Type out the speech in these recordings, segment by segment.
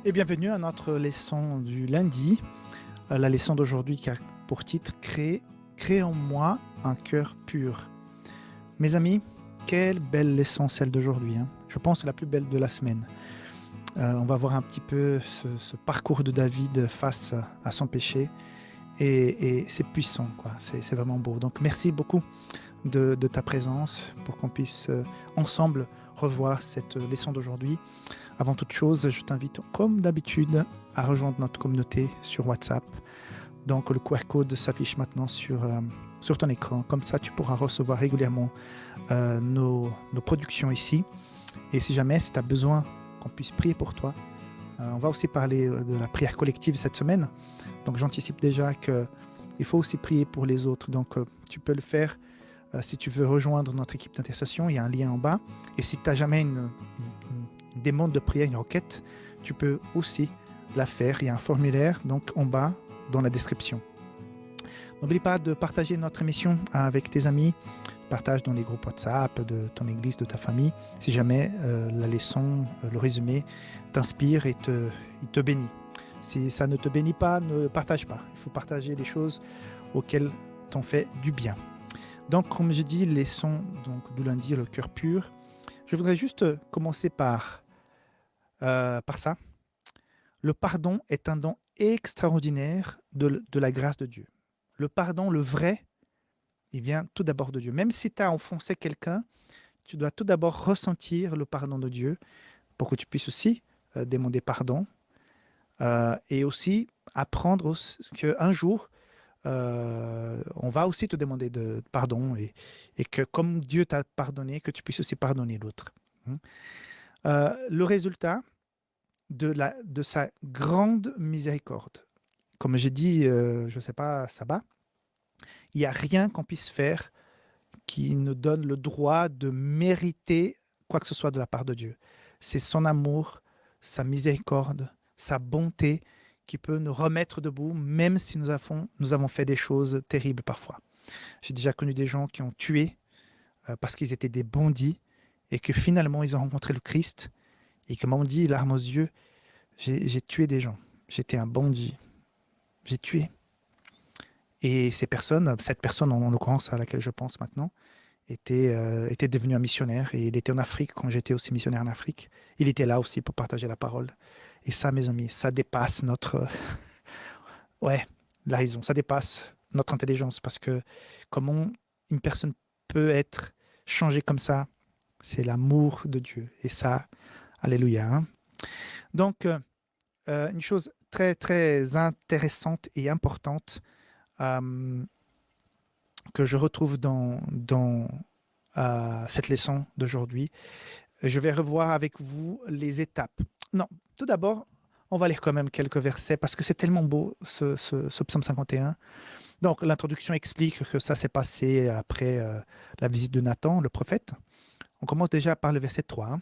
Et bienvenue à notre leçon du lundi. La leçon d'aujourd'hui qui a pour titre Crée en moi un cœur pur. Mes amis, quelle belle leçon celle d'aujourd'hui, hein. Je pense la plus belle de la semaine. On va voir un petit peu ce parcours de David face à son péché. Et c'est puissant, quoi. C'est vraiment beau. Donc merci beaucoup de ta présence pour qu'on puisse ensemble revoir cette leçon d'aujourd'hui. Avant toute chose, je t'invite, comme d'habitude, à rejoindre notre communauté sur WhatsApp. Donc, le QR code s'affiche maintenant sur ton écran. Comme ça, tu pourras recevoir régulièrement nos productions ici. Et si jamais tu as besoin qu'on puisse prier pour toi, on va aussi parler de la prière collective cette semaine. Donc, j'anticipe déjà qu'il faut aussi prier pour les autres. Donc, tu peux le faire si tu veux rejoindre notre équipe d'intercession. Il y a un lien en bas. Et si tu n'as jamais une demande de prière, une requête, tu peux aussi la faire. Il y a un formulaire donc en bas dans la description. N'oublie pas de partager notre émission avec tes amis. Partage dans les groupes WhatsApp de ton église, de ta famille. Si jamais la leçon, le résumé t'inspire et il te bénit. Si ça ne te bénit pas, ne partage pas. Il faut partager des choses auxquelles t'en fais du bien. Donc, comme je dis, leçon donc, du lundi, le cœur pur. Je voudrais juste commencer par ça. Le pardon est un don extraordinaire de la grâce de Dieu. Le pardon, le vrai, il vient tout d'abord de Dieu. Même si tu as offensé quelqu'un, tu dois tout d'abord ressentir le pardon de Dieu pour que tu puisses aussi demander pardon et aussi apprendre qu'un jour, on va aussi te demander de pardon et que comme Dieu t'a pardonné, que tu puisses aussi pardonner l'autre. Le résultat de sa grande miséricorde. Comme j'ai dit, je ne sais pas, Sabah, il n'y a rien qu'on puisse faire qui nous donne le droit de mériter quoi que ce soit de la part de Dieu. C'est son amour, sa miséricorde, sa bonté qui peut nous remettre debout, même si nous avons fait des choses terribles parfois. J'ai déjà connu des gens qui ont tué parce qu'ils étaient des bandits et que finalement ils ont rencontré le Christ et que m'ont dit, larmes aux yeux, j'ai tué des gens, j'étais un bandit, j'ai tué. Et cette personne en l'occurrence à laquelle je pense maintenant, était devenu un missionnaire et il était en Afrique quand j'étais aussi missionnaire en Afrique. Il était là aussi pour partager la parole. Et ça, mes amis, ça dépasse notre... ouais, la raison, ça dépasse notre intelligence parce que comment une personne peut être changée comme ça, c'est l'amour de Dieu. Et ça, alléluia. Hein? Donc, une chose très, très intéressante et importante euh, que je retrouve dans cette leçon d'aujourd'hui. Je vais revoir avec vous les étapes. Non, tout d'abord, on va lire quand même quelques versets parce que c'est tellement beau ce psaume 51. Donc, l'introduction explique que ça s'est passé après la visite de Nathan, le prophète. On commence déjà par le verset 3. Hein.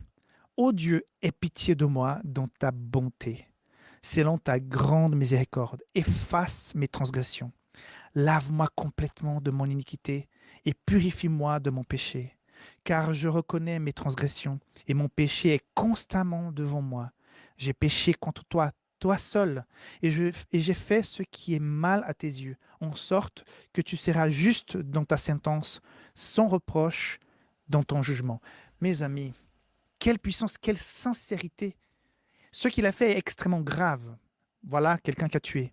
Ô Dieu, aie pitié de moi dans ta bonté. Selon ta grande miséricorde, efface mes transgressions. Lave-moi complètement de mon iniquité et purifie-moi de mon péché. Car je reconnais mes transgressions et mon péché est constamment devant moi. J'ai péché contre toi, toi seul, et j'ai fait ce qui est mal à tes yeux, en sorte que tu seras juste dans ta sentence, sans reproche dans ton jugement. Mes amis, quelle puissance, quelle sincérité. Ce qu'il a fait est extrêmement grave. Voilà quelqu'un qui a tué.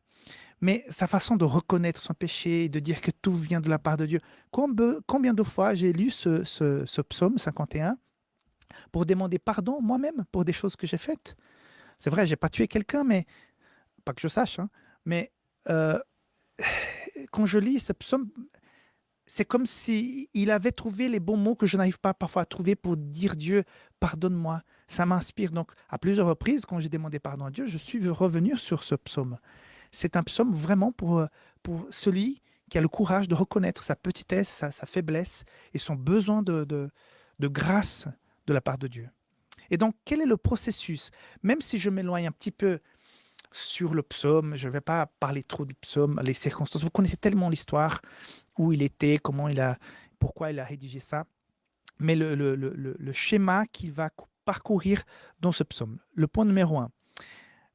Mais sa façon de reconnaître son péché, de dire que tout vient de la part de Dieu. Combien de fois j'ai lu ce psaume 51 pour demander pardon moi-même pour des choses que j'ai faites. C'est vrai, j'ai pas tué quelqu'un, mais pas que je sache. Hein, mais quand je lis ce psaume, c'est comme si il avait trouvé les bons mots que je n'arrive pas parfois à trouver pour dire Dieu, pardonne-moi. Ça m'inspire. Donc, à plusieurs reprises, quand j'ai demandé pardon à Dieu, je suis revenu sur ce psaume. C'est un psaume vraiment pour celui qui a le courage de reconnaître sa petitesse, sa faiblesse et son besoin de grâce de la part de Dieu. Et donc, quel est le processus? Même si je m'éloigne un petit peu sur le psaume, je ne vais pas parler trop du psaume, les circonstances. Vous connaissez tellement l'histoire, où il était, pourquoi il a rédigé ça. Mais le schéma qu'il va parcourir dans ce psaume. Le point numéro 1.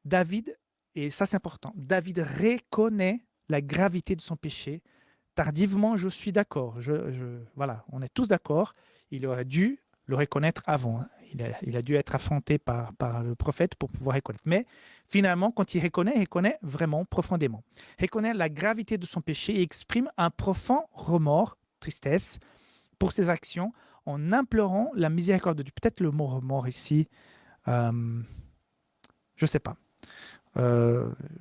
David, et ça c'est important, David reconnaît la gravité de son péché. Tardivement, je suis d'accord. Voilà, on est tous d'accord. Il aurait dû le reconnaître avant. Il a dû être affronté par le prophète pour pouvoir reconnaître. Mais finalement, quand il reconnaît vraiment profondément. Reconnaît la gravité de son péché et exprime un profond remords, tristesse, pour ses actions en implorant la miséricorde de Dieu. Peut-être le mot remords ici, je ne sais pas.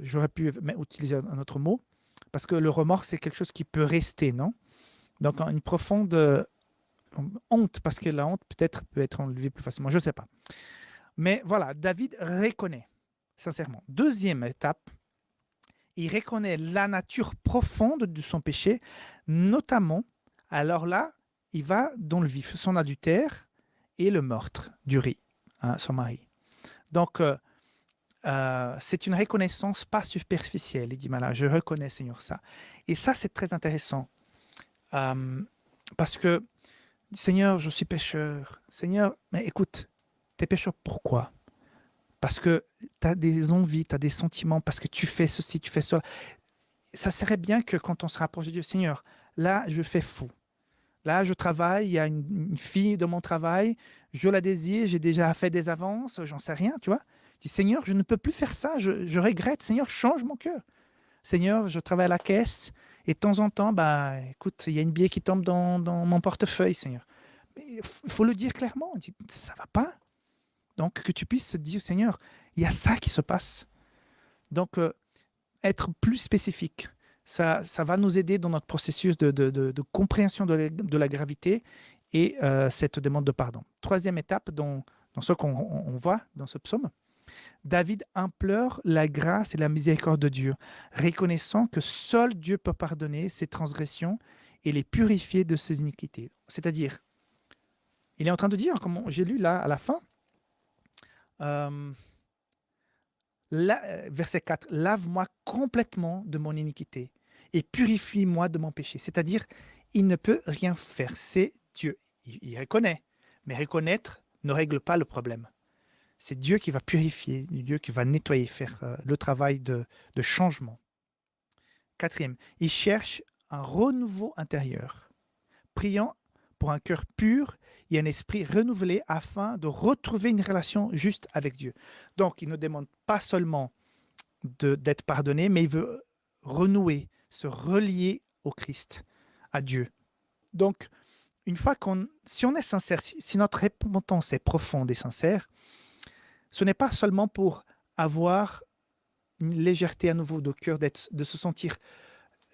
J'aurais pu utiliser un autre mot, parce que le remords, c'est quelque chose qui peut rester, non? Donc, une profonde honte, parce que la honte peut-être peut être enlevée plus facilement, je ne sais pas. Mais voilà, David reconnaît, sincèrement. Deuxième étape, il reconnaît la nature profonde de son péché, notamment, alors là, il va dans le vif, son adultère et le meurtre d'Uri, hein, son mari. Donc, c'est une reconnaissance pas superficielle. Il dit, voilà, je reconnais, Seigneur, ça. Et ça, c'est très intéressant. Parce que, Seigneur, je suis pécheur. Seigneur, mais écoute, t'es pécheur pourquoi? Parce que tu as des envies, tu as des sentiments, parce que tu fais ceci, tu fais cela. Ça serait bien que quand on se rapproche de Dieu, Seigneur, là, je fais faux. Là, je travaille, il y a une fille de mon travail, je la désire, j'ai déjà fait des avances, j'en sais rien, tu vois. Je dis, Seigneur, je ne peux plus faire ça, je regrette. Seigneur, change mon cœur. Seigneur, je travaille à la caisse et de temps en temps, bah, écoute, il y a une billet qui tombe dans mon portefeuille, Seigneur. Il faut le dire clairement. On dit, ça ne va pas. Donc, que tu puisses te dire, Seigneur, il y a ça qui se passe. Donc, être plus spécifique, ça va nous aider dans notre processus de compréhension de la gravité et cette demande de pardon. Troisième étape dans ce qu'on voit dans ce psaume, David implore la grâce et la miséricorde de Dieu, reconnaissant que seul Dieu peut pardonner ses transgressions et les purifier de ses iniquités. C'est-à-dire, il est en train de dire, comme j'ai lu là à la fin, verset 4, lave-moi complètement de mon iniquité et purifie-moi de mon péché. C'est-à-dire, il ne peut rien faire, c'est Dieu. Il reconnaît, mais reconnaître ne règle pas le problème. C'est Dieu qui va purifier, Dieu qui va nettoyer, faire le travail de changement. Quatrième, il cherche un renouveau intérieur, priant pour un cœur pur et un esprit renouvelé afin de retrouver une relation juste avec Dieu. Donc, il ne demande pas seulement d'être pardonné, mais il veut renouer, se relier au Christ, à Dieu. Donc, une fois si on est sincère, si notre repentance est profonde et sincère, ce n'est pas seulement pour avoir une légèreté à nouveau de cœur, de se sentir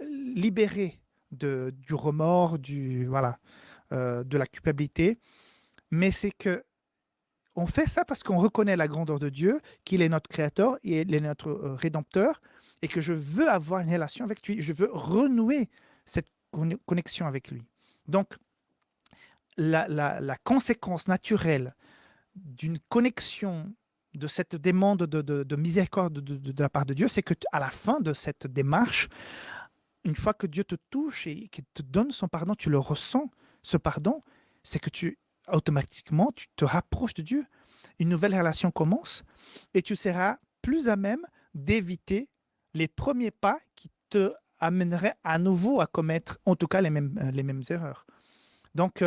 libéré du remords, de la culpabilité, mais c'est que on fait ça parce qu'on reconnaît la grandeur de Dieu, qu'il est notre créateur et il est notre rédempteur, et que je veux avoir une relation avec lui, je veux renouer cette connexion avec lui. Donc, la conséquence naturelle d'une connexion, de cette demande de miséricorde de la part de Dieu, c'est qu'à la fin de cette démarche, une fois que Dieu te touche et qu'il te donne son pardon, tu le ressens, ce pardon, c'est que automatiquement, tu te rapproches de Dieu. Une nouvelle relation commence et tu seras plus à même d'éviter les premiers pas qui te amèneraient à nouveau à commettre, en tout cas, les mêmes erreurs. Donc,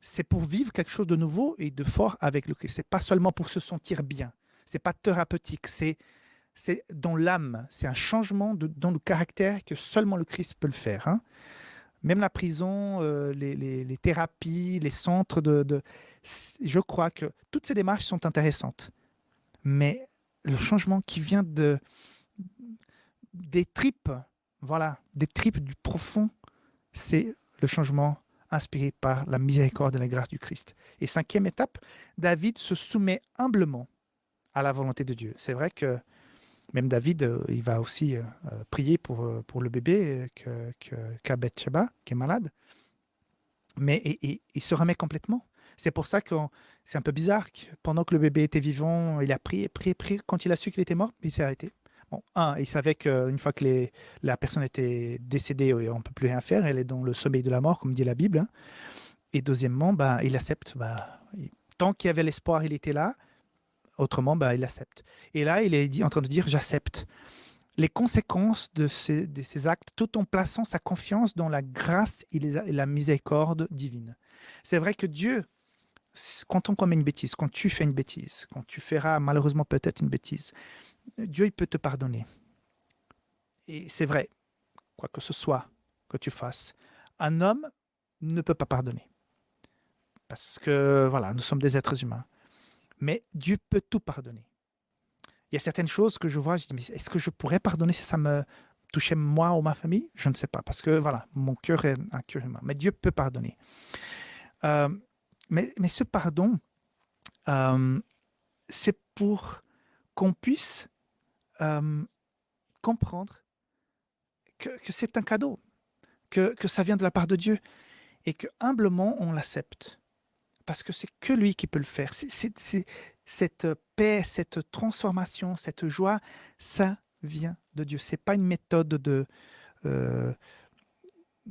c'est pour vivre quelque chose de nouveau et de fort avec le Christ. Ce n'est pas seulement pour se sentir bien. Ce n'est pas thérapeutique. C'est dans l'âme. C'est un changement dans le caractère que seulement le Christ peut le faire. Hein. Même la prison, les thérapies, les centres je crois que toutes ces démarches sont intéressantes. Mais le changement qui vient des tripes, voilà, des tripes du profond, c'est le changement inspiré par la miséricorde et la grâce du Christ. Et cinquième étape, David se soumet humblement à la volonté de Dieu. C'est vrai que même David, il va aussi prier pour le bébé qu'a Bathsheba, qui est malade. Mais il se remet complètement. C'est pour ça que c'est un peu bizarre. Pendant que le bébé était vivant, il a prié. Quand il a su qu'il était mort, il s'est arrêté. Bon, il savait qu'une fois que la personne était décédée, on ne peut plus rien faire. Elle est dans le sommeil de la mort, comme dit la Bible. Hein. Et deuxièmement, il accepte. Tant qu'il y avait l'espoir, il était là. autrement, il accepte. Et là, il est en train de dire, j'accepte les conséquences de ces actes tout en plaçant sa confiance dans la grâce et la miséricorde divine. C'est vrai que Dieu, quand on commet une bêtise, quand tu fais une bêtise, quand tu feras malheureusement peut-être une bêtise, Dieu il peut te pardonner. Et c'est vrai, quoi que ce soit que tu fasses, un homme ne peut pas pardonner. Parce que voilà, nous sommes des êtres humains. Mais Dieu peut tout pardonner. Il y a certaines choses que je vois, je dis, mais est-ce que je pourrais pardonner si ça me touchait moi ou ma famille? Je ne sais pas, parce que voilà, mon cœur est un cœur humain. Mais Dieu peut pardonner. Euh, mais ce pardon, euh, c'est pour qu'on puisse comprendre que c'est un cadeau, que ça vient de la part de Dieu et que humblement on l'accepte. Parce que c'est que lui qui peut le faire. Cette paix, cette transformation, cette joie, ça vient de Dieu. Ce n'est pas une méthode euh,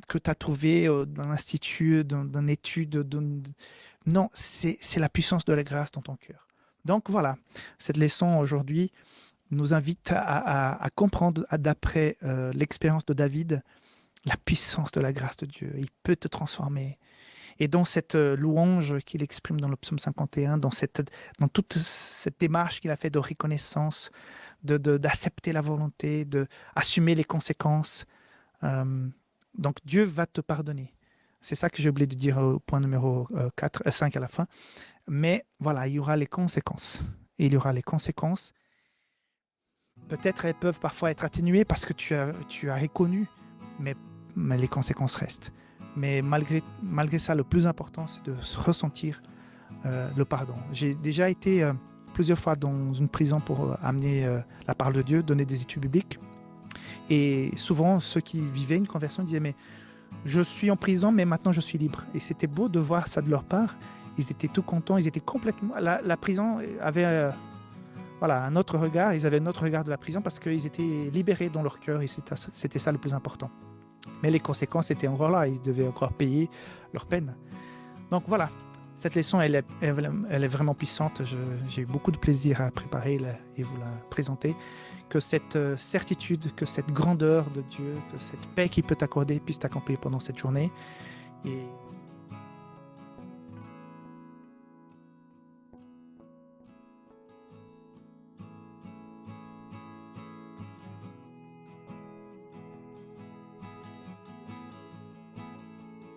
que tu as trouvée dans l'institut, dans une étude. Non, c'est la puissance de la grâce dans ton cœur. Donc voilà, cette leçon aujourd'hui nous invite à comprendre, d'après l'expérience de David, la puissance de la grâce de Dieu. Il peut te transformer. Et dans cette louange qu'il exprime dans le psaume 51, dans toute cette démarche qu'il a fait de reconnaissance, d'accepter la volonté, d'assumer les conséquences, donc Dieu va te pardonner. C'est ça que j'ai oublié de dire au point numéro 5 à la fin. Mais voilà, il y aura les conséquences. Et il y aura les conséquences. Peut-être elles peuvent parfois être atténuées parce que tu as reconnu, mais les conséquences restent. Mais malgré ça, le plus important, c'est de ressentir le pardon. J'ai déjà été plusieurs fois dans une prison pour amener la parole de Dieu, donner des études bibliques. Et souvent, ceux qui vivaient une conversion disaient « Mais je suis en prison, mais maintenant je suis libre. » Et c'était beau de voir ça de leur part. Ils étaient tout contents, ils étaient complètement... La prison avait un autre regard, ils avaient un autre regard de la prison parce qu'ils étaient libérés dans leur cœur et c'était ça le plus important. Mais les conséquences étaient encore là, ils devaient encore payer leur peine. Donc voilà, cette leçon, elle est vraiment puissante. J'ai eu beaucoup de plaisir à préparer et vous la présenter. Que cette certitude, que cette grandeur de Dieu, que cette paix qu'il peut t'accorder puisse t'accompagner pendant cette journée. Et